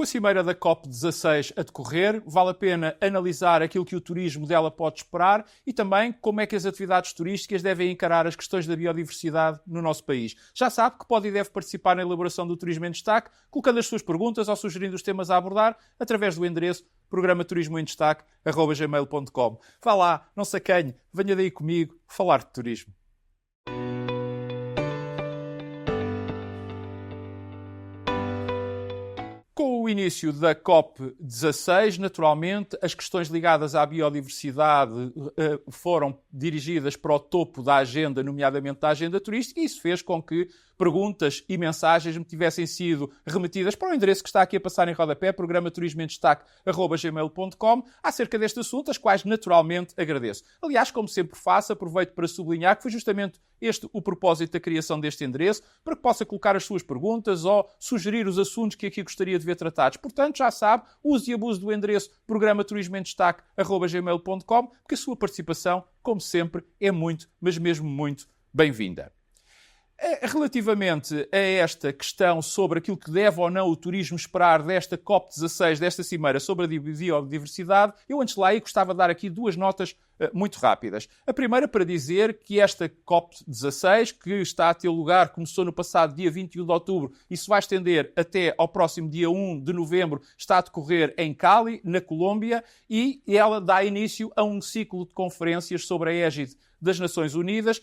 Com a cimeira da COP16 a decorrer, vale a pena analisar aquilo que o turismo dela pode esperar e também como é que as atividades turísticas devem encarar as questões da biodiversidade no nosso país. Já sabe que pode e deve participar na elaboração do Turismo em Destaque, colocando as suas perguntas ou sugerindo os temas a abordar através do endereço programaturismoemdestaque@gmail.com. Vá lá, não se acanhe, venha daí comigo falar de turismo. Com o início da COP16, naturalmente, as questões ligadas à biodiversidade foram dirigidas para o topo da agenda, nomeadamente da agenda turística, e isso fez com que perguntas e mensagens me tivessem sido remetidas para o endereço que está aqui a passar em rodapé, programaturismoemdestaque@gmail.com, acerca deste assunto, as quais naturalmente agradeço. Aliás, como sempre faço, aproveito para sublinhar que foi justamente este o propósito da criação deste endereço, para que possa colocar as suas perguntas ou sugerir os assuntos que aqui gostaria de ver tratados. Portanto, já sabe, use e abuse do endereço programaturismoemdestaque@gmail.com, porque a sua participação, como sempre, é muito, mas mesmo muito bem-vinda. Relativamente a esta questão sobre aquilo que deve ou não o turismo esperar desta COP16, desta cimeira sobre a biodiversidade, eu antes de lá gostava de dar aqui duas notas muito rápidas. A primeira para dizer que esta COP16, que está a ter lugar, começou no passado dia 21 de outubro e se vai estender até ao próximo dia 1 de novembro, está a decorrer em Cali, na Colômbia, e ela dá início a um ciclo de conferências sobre a égide das Nações Unidas,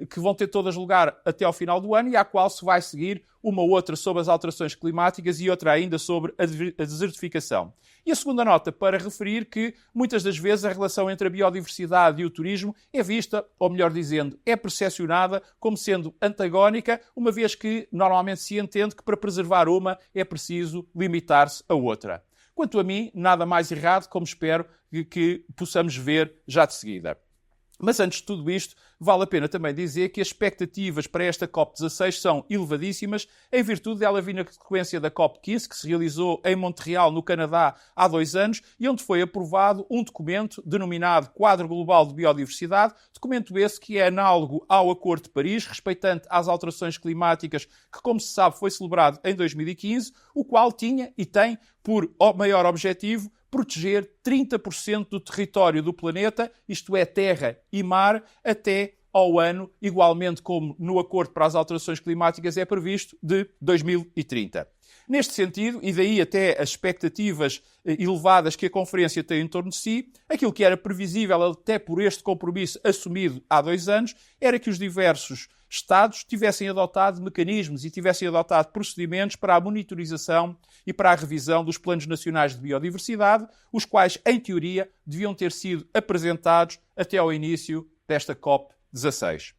que vão ter todas lugar até ao final do ano e à qual se vai seguir uma outra sobre as alterações climáticas e outra ainda sobre a desertificação. E a segunda nota para referir que muitas das vezes a relação entre a biodiversidade e o turismo é vista, ou melhor dizendo, é percepcionada como sendo antagónica, uma vez que normalmente se entende que para preservar uma é preciso limitar-se a outra. Quanto a mim, nada mais errado, como espero que possamos ver já de seguida. Mas antes de tudo isto, vale a pena também dizer que as expectativas para esta COP16 são elevadíssimas, em virtude dela vir na sequência da COP15, que se realizou em Montreal, no Canadá, há 2 anos, e onde foi aprovado um documento denominado Quadro Global de Biodiversidade, documento esse que é análogo ao Acordo de Paris, respeitante às alterações climáticas, que, como se sabe, foi celebrado em 2015, o qual tinha e tem por maior objetivo proteger 30% do território do planeta, isto é, terra e mar, até ao ano, igualmente como no Acordo para as Alterações Climáticas é previsto, de 2030. Neste sentido, e daí até as expectativas elevadas que a Conferência tem em torno de si, aquilo que era previsível até por este compromisso assumido há 2 anos, era que os diversos Estados tivessem adotado mecanismos e tivessem adotado procedimentos para a monitorização e para a revisão dos planos nacionais de biodiversidade, os quais, em teoria, deviam ter sido apresentados até ao início desta COP16.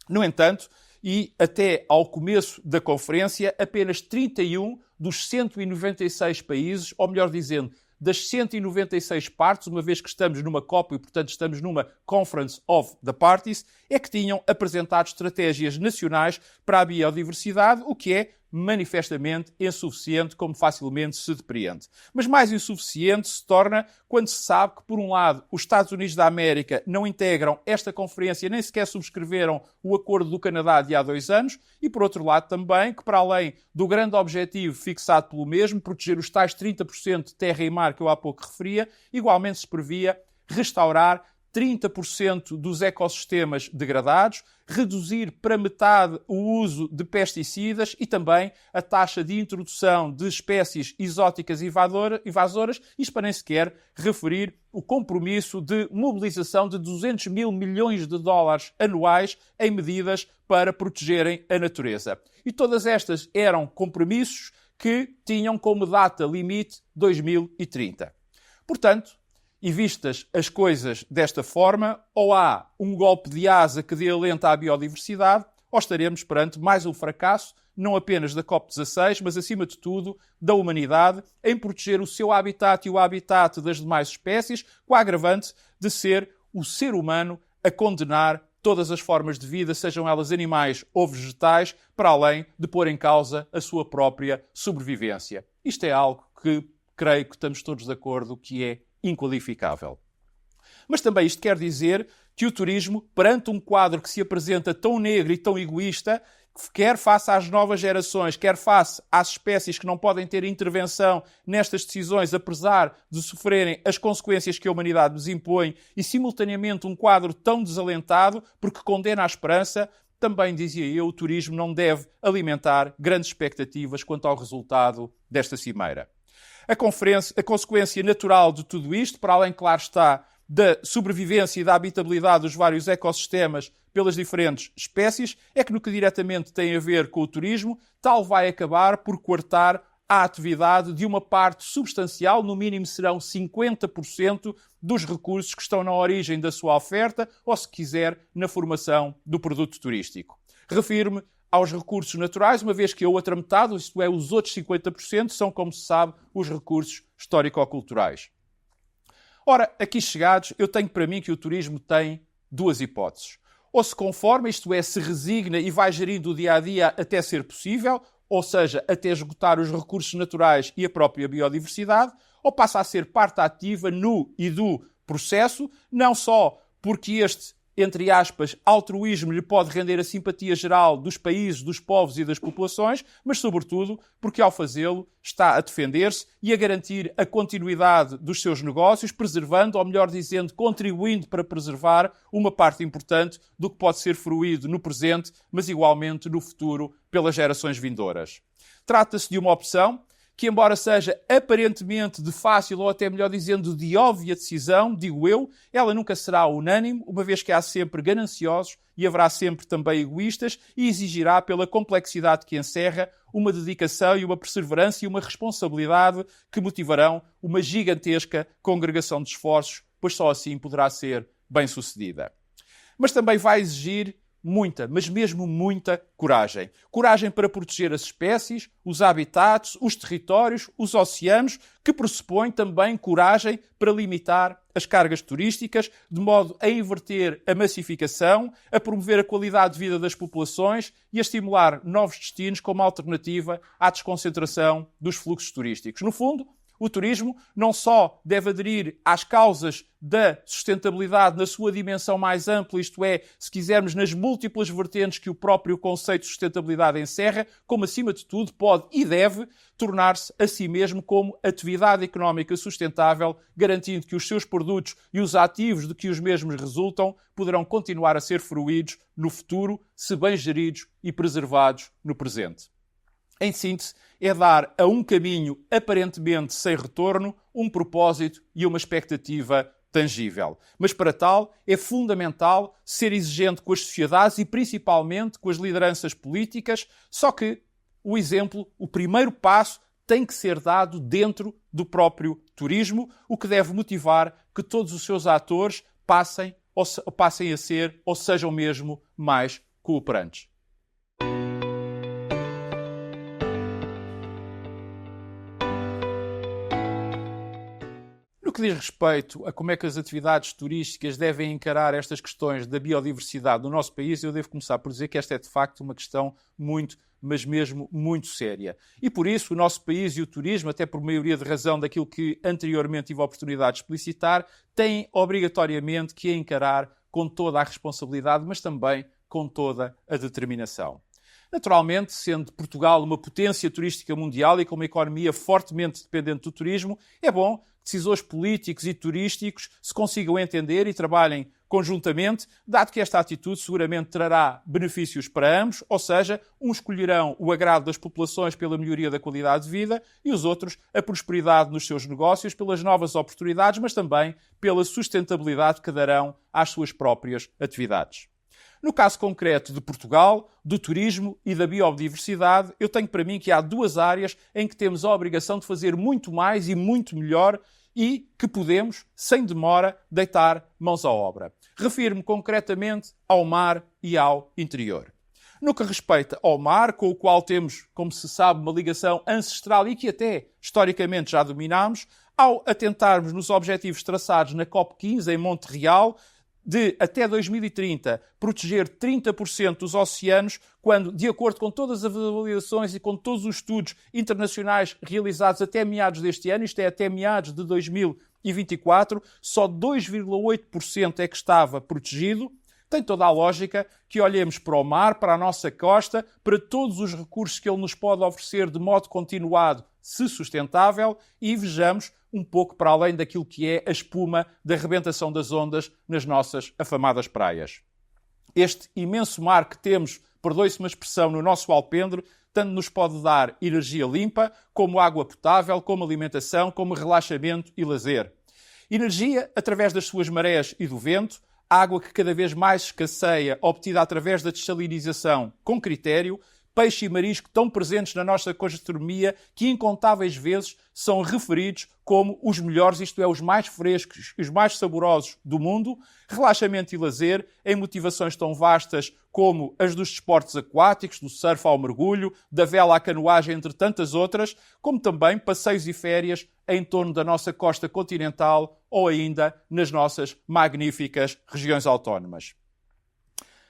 No entanto, e até ao começo da conferência, apenas 31 dos 196 países, ou melhor dizendo, das 196 partes, uma vez que estamos numa COP e, portanto, estamos numa Conference of the Parties, é que tinham apresentado estratégias nacionais para a biodiversidade, o que é manifestamente insuficiente, como facilmente se depreende. Mas mais insuficiente se torna quando se sabe que, por um lado, os Estados Unidos da América não integram esta conferência, nem sequer subscreveram o Acordo do Canadá de há 2 anos, e, por outro lado, também que, para além do grande objetivo fixado pelo mesmo, proteger os tais 30% de terra e mar que eu há pouco referia, igualmente se previa restaurar 30% dos ecossistemas degradados, reduzir para metade o uso de pesticidas e também a taxa de introdução de espécies exóticas invasoras, isto para nem sequer referir o compromisso de mobilização de 200 mil milhões de dólares anuais em medidas para protegerem a natureza. E todas estas eram compromissos que tinham como data limite 2030. Portanto, e vistas as coisas desta forma, ou há um golpe de asa que dê alento à biodiversidade, ou estaremos perante mais um fracasso, não apenas da COP16, mas acima de tudo da humanidade, em proteger o seu habitat e o habitat das demais espécies, com a agravante de ser o ser humano a condenar todas as formas de vida, sejam elas animais ou vegetais, para além de pôr em causa a sua própria sobrevivência. Isto é algo que creio que estamos todos de acordo que é inqualificável. Mas também isto quer dizer que o turismo, perante um quadro que se apresenta tão negro e tão egoísta, quer face às novas gerações, quer face às espécies que não podem ter intervenção nestas decisões, apesar de sofrerem as consequências que a humanidade nos impõe, e simultaneamente um quadro tão desalentado, porque condena a esperança, também, dizia eu, o turismo não deve alimentar grandes expectativas quanto ao resultado desta cimeira. A consequência natural de tudo isto, para além, claro está, da sobrevivência e da habitabilidade dos vários ecossistemas pelas diferentes espécies, é que no que diretamente tem a ver com o turismo, tal vai acabar por coartar a atividade de uma parte substancial, no mínimo serão 50% dos recursos que estão na origem da sua oferta, ou se quiser, na formação do produto turístico. Refiro-me aos recursos naturais, uma vez que a outra metade, isto é, os outros 50%, são, como se sabe, os recursos histórico-culturais. Ora, aqui chegados, eu tenho para mim que o turismo tem duas hipóteses. Ou se conforma, isto é, se resigna e vai gerindo o dia-a-dia até ser possível, ou seja, até esgotar os recursos naturais e a própria biodiversidade, ou passa a ser parte ativa no e do processo, não só porque este, entre aspas, altruísmo lhe pode render a simpatia geral dos países, dos povos e das populações, mas, sobretudo, porque ao fazê-lo está a defender-se e a garantir a continuidade dos seus negócios, preservando, ou melhor dizendo, contribuindo para preservar uma parte importante do que pode ser fruído no presente, mas igualmente no futuro pelas gerações vindouras. Trata-se de uma opção que, embora seja aparentemente de fácil ou até melhor dizendo de óbvia decisão, digo eu, ela nunca será unânime, uma vez que há sempre gananciosos e haverá sempre também egoístas, e exigirá, pela complexidade que encerra, uma dedicação e uma perseverança e uma responsabilidade que motivarão uma gigantesca congregação de esforços, pois só assim poderá ser bem-sucedida. Mas também vai exigir muita, mas mesmo muita coragem. Coragem para proteger as espécies, os habitats, os territórios, os oceanos, que pressupõe também coragem para limitar as cargas turísticas, de modo a inverter a massificação, a promover a qualidade de vida das populações e a estimular novos destinos como alternativa à desconcentração dos fluxos turísticos. No fundo, o turismo não só deve aderir às causas da sustentabilidade na sua dimensão mais ampla, isto é, se quisermos, nas múltiplas vertentes que o próprio conceito de sustentabilidade encerra, como, acima de tudo, pode e deve tornar-se a si mesmo como atividade económica sustentável, garantindo que os seus produtos e os ativos de que os mesmos resultam poderão continuar a ser fruídos no futuro, se bem geridos e preservados no presente. Em síntese, é dar a um caminho aparentemente sem retorno um propósito e uma expectativa tangível. Mas para tal é fundamental ser exigente com as sociedades e principalmente com as lideranças políticas, só que o exemplo, o primeiro passo, tem que ser dado dentro do próprio turismo, o que deve motivar que todos os seus atores passem a ser ou sejam mesmo mais cooperantes. No que diz respeito a como é que as atividades turísticas devem encarar estas questões da biodiversidade no nosso país, eu devo começar por dizer que esta é de facto uma questão muito, mas mesmo muito séria. E por isso o nosso país e o turismo, até por maioria de razão daquilo que anteriormente tive a oportunidade de explicitar, têm obrigatoriamente que a encarar com toda a responsabilidade, mas também com toda a determinação. Naturalmente, sendo Portugal uma potência turística mundial e com uma economia fortemente dependente do turismo, é bom que decisores políticos e turísticos se consigam entender e trabalhem conjuntamente, dado que esta atitude seguramente trará benefícios para ambos, ou seja, uns escolherão o agrado das populações pela melhoria da qualidade de vida e os outros a prosperidade nos seus negócios pelas novas oportunidades, mas também pela sustentabilidade que darão às suas próprias atividades. No caso concreto de Portugal, do turismo e da biodiversidade, eu tenho para mim que há duas áreas em que temos a obrigação de fazer muito mais e muito melhor e que podemos, sem demora, deitar mãos à obra. Refiro-me concretamente ao mar e ao interior. No que respeita ao mar, com o qual temos, como se sabe, uma ligação ancestral e que até historicamente já dominámos, ao atentarmos nos objetivos traçados na COP15 em Montreal, de, até 2030, proteger 30% dos oceanos, quando, de acordo com todas as avaliações e com todos os estudos internacionais realizados até meados deste ano, isto é, até meados de 2024, só 2,8% é que estava protegido, Tem toda a lógica que olhemos para o mar, para a nossa costa, para todos os recursos que ele nos pode oferecer de modo continuado, se sustentável, e vejamos um pouco para além daquilo que é a espuma da rebentação das ondas nas nossas afamadas praias. Este imenso mar que temos, perdoe-se uma expressão, no nosso alpendre, tanto nos pode dar energia limpa, como água potável, como alimentação, como relaxamento e lazer. Energia através das suas marés e do vento, água que cada vez mais escasseia, obtida através da dessalinização com critério, peixe e marisco tão presentes na nossa gastronomia que incontáveis vezes são referidos como os melhores, isto é, os mais frescos e os mais saborosos do mundo, relaxamento e lazer em motivações tão vastas como as dos desportos aquáticos, do surf ao mergulho, da vela à canoagem, entre tantas outras, como também passeios e férias em torno da nossa costa continental ou ainda nas nossas magníficas regiões autónomas.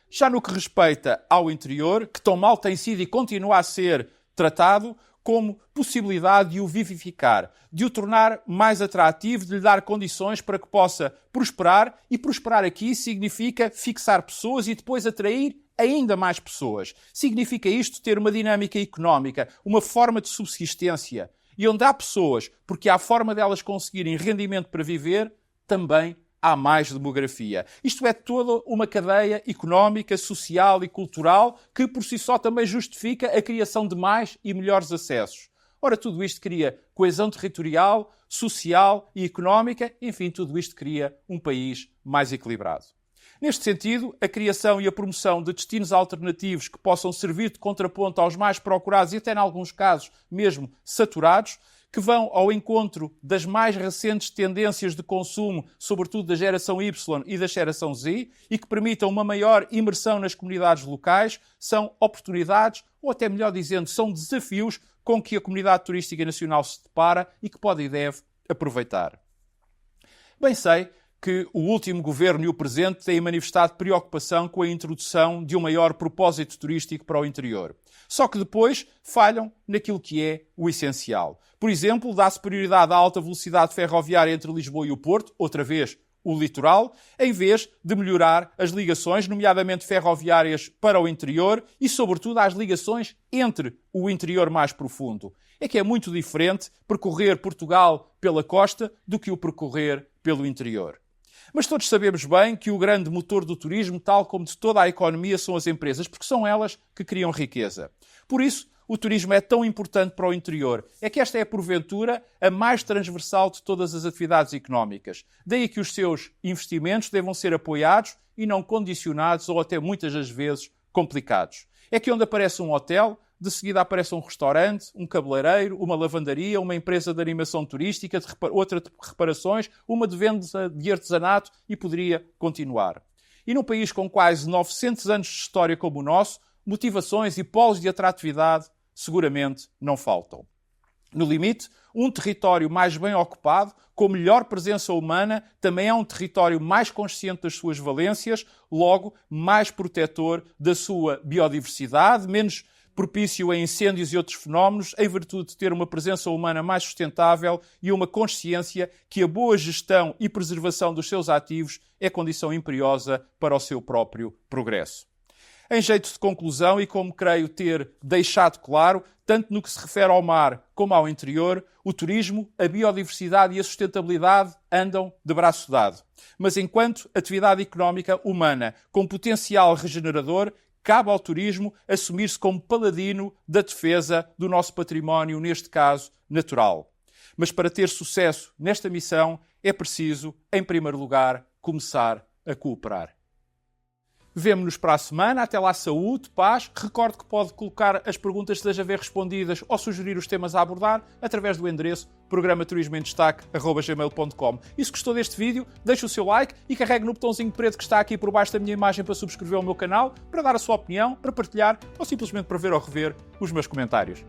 Já no que respeita ao interior, que tão mal tem sido e continua a ser tratado, como possibilidade de o vivificar, de o tornar mais atrativo, de lhe dar condições para que possa prosperar, e prosperar aqui significa fixar pessoas e depois atrair ainda mais pessoas. Significa isto ter uma dinâmica económica, uma forma de subsistência, e onde há pessoas, porque há forma delas conseguirem rendimento para viver, também há mais demografia. Isto é toda uma cadeia económica, social e cultural que por si só também justifica a criação de mais e melhores acessos. Ora, tudo isto cria coesão territorial, social e económica, enfim, tudo isto cria um país mais equilibrado. Neste sentido, a criação e a promoção de destinos alternativos que possam servir de contraponto aos mais procurados e até, em alguns casos, mesmo saturados, que vão ao encontro das mais recentes tendências de consumo, sobretudo da geração Y e da geração Z, e que permitam uma maior imersão nas comunidades locais, são oportunidades, ou até melhor dizendo, são desafios com que a comunidade turística nacional se depara e que pode e deve aproveitar. Bem sei que o último governo e o presente têm manifestado preocupação com a introdução de um maior propósito turístico para o interior. Só que depois falham naquilo que é o essencial. Por exemplo, dá-se prioridade à alta velocidade ferroviária entre Lisboa e o Porto, outra vez o litoral, em vez de melhorar as ligações, nomeadamente ferroviárias, para o interior e, sobretudo, às ligações entre o interior mais profundo. É que é muito diferente percorrer Portugal pela costa do que o percorrer pelo interior. Mas todos sabemos bem que o grande motor do turismo, tal como de toda a economia, são as empresas, porque são elas que criam riqueza. Por isso, o turismo é tão importante para o interior. É que esta é, porventura, a mais transversal de todas as atividades económicas. Daí que os seus investimentos devam ser apoiados e não condicionados ou até muitas das vezes complicados. É que onde aparece um hotel, de seguida aparece um restaurante, um cabeleireiro, uma lavandaria, uma empresa de animação turística, outra de reparações, uma de venda de artesanato e poderia continuar. E num país com quase 900 anos de história como o nosso, motivações e polos de atratividade seguramente não faltam. No limite, um território mais bem ocupado, com melhor presença humana, também é um território mais consciente das suas valências, logo mais protetor da sua biodiversidade, menos propício a incêndios e outros fenómenos, em virtude de ter uma presença humana mais sustentável e uma consciência que a boa gestão e preservação dos seus ativos é condição imperiosa para o seu próprio progresso. Em jeito de conclusão, e como creio ter deixado claro, tanto no que se refere ao mar como ao interior, o turismo, a biodiversidade e a sustentabilidade andam de braço dado. Mas enquanto atividade económica humana com potencial regenerador, cabe ao turismo assumir-se como paladino da defesa do nosso património, neste caso, natural. Mas para ter sucesso nesta missão é preciso, em primeiro lugar, começar a cooperar. Vemo-nos para a semana. Até lá, saúde, paz. Recorde que pode colocar as perguntas que deseja ver respondidas ou sugerir os temas a abordar através do endereço programa-turismoemdestaque@gmail.com. E se gostou deste vídeo, deixe o seu like e carregue no botãozinho preto que está aqui por baixo da minha imagem para subscrever o meu canal, para dar a sua opinião, para partilhar ou simplesmente para ver ou rever os meus comentários.